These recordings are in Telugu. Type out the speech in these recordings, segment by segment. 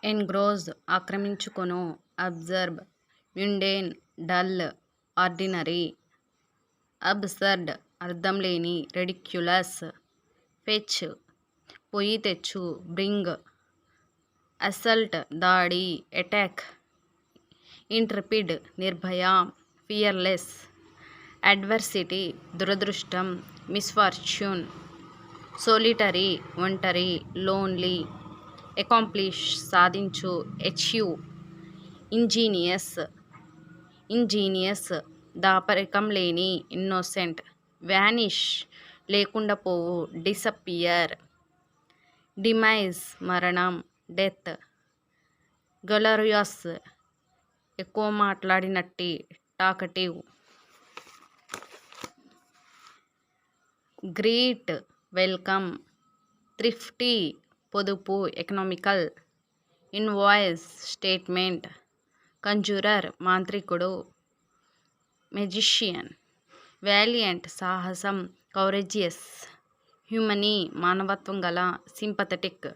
ఎన్గ్రోజ్ ఆక్రమించుకొను, absorb mundane dull ordinary, absurd అర్థంలేని, రెడిక్యులస్, ఫెచ్ పొయ్యి తెచ్చు, బ్రింగ్ అసల్ట్ దాడి, అటాక్, ఇంట్రెపిడ్ నిర్భయ, ఫియర్లెస్, అడ్వర్సిటీ దురదృష్టం, మిస్ఫార్చ్యూన్, సోలిటరీ ఒంటరి, లోన్లీ, అకాంప్లిష్ సాధించు, అచీవ్, ఇంజీనియస్ దాపరికం లేని, ఇన్నోసెంట్, వ్యానిష్ లేకుండా పోవు, డిసప్పియర్, డిమైజ్ మరణం, డెత్, గ్లోరియస్ ఎక్కువ మాట్లాడినట్టి, టాకటివ్, గ్రీట్ వెల్కమ్, థ్రిఫ్టీ పొదుపు, ఎకనామికల్, ఇన్వాయిస్ స్టేట్మెంట్, కంజూరర్ మాంత్రికుడు, మెజిషియన్, వాలియంట్ సాహసం, కౌరేజియస్ హ్యూమనీ మానవత్వం గల, సింపథెటిక్,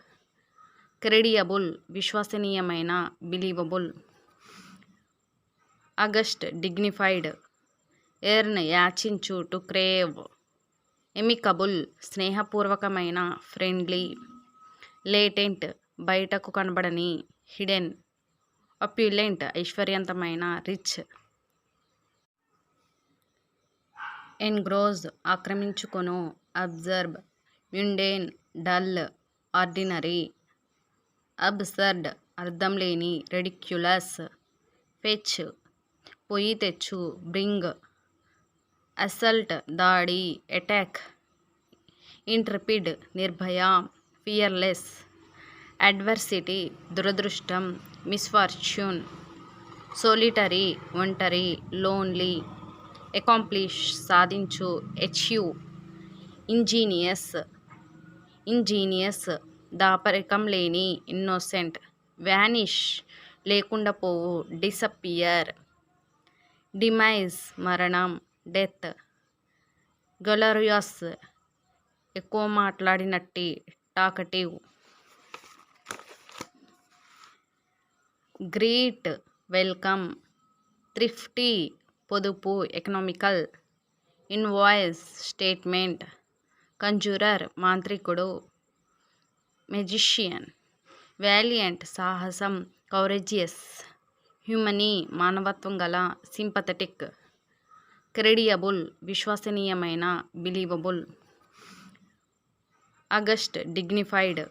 క్రెడియబుల్ విశ్వసనీయమైన, బిలీవబుల్, అగస్ట్ డిగ్నిఫైడ్, ఎర్న్ యాచించు, టు క్రేవ్, ఎమికబుల్ స్నేహపూర్వకమైన, ఫ్రెండ్లీ, లేటెంట్ బయటకు కనబడని, హిడెన్, అప్యులెంట్ ఐశ్వర్యవంతమైన, రిచ్. ఎన్గ్రోజ్ ఆక్రమించుకొను, absorb mundane dull ordinary, absurd అర్థంలేని, రెడిక్యులస్, ఫెచ్ పొయ్యి తెచ్చు, బ్రింగ్ అసల్ట్ దాడి, అటాక్, ఇంట్రెపిడ్ నిర్భయ, ఫియర్లెస్, అడ్వర్సిటీ దురదృష్టం, మిస్ఫార్చ్యూన్, సోలిటరీ ఒంటరి, లోన్లీ, అకాంప్లిష్ సాధించు, అచీవ్, ఇంజీనియస్ దాపరికం లేని, ఇన్నోసెంట్, వ్యానిష్ లేకుండా పోవు, డిసప్పియర్, డిమైజ్ మరణం, డెత్, గ్లోరియస్ ఎక్కువ మాట్లాడినట్టి, టాకటివ్, గ్రీట్ వెల్కమ్, థ్రిఫ్టీ పొదుపు, ఎకనామికల్, ఇన్వాయిస్ స్టేట్మెంట్, కంజూరర్ మాంత్రికుడు, మెజిషియన్, వాలియంట్ సాహసం, కౌరేజియస్ హ్యూమనీ మానవత్వం గల, సింపథెటిక్, క్రెడియబుల్ విశ్వసనీయమైన, బిలీవబుల్, అగస్ట్ డిగ్నిఫైడ్.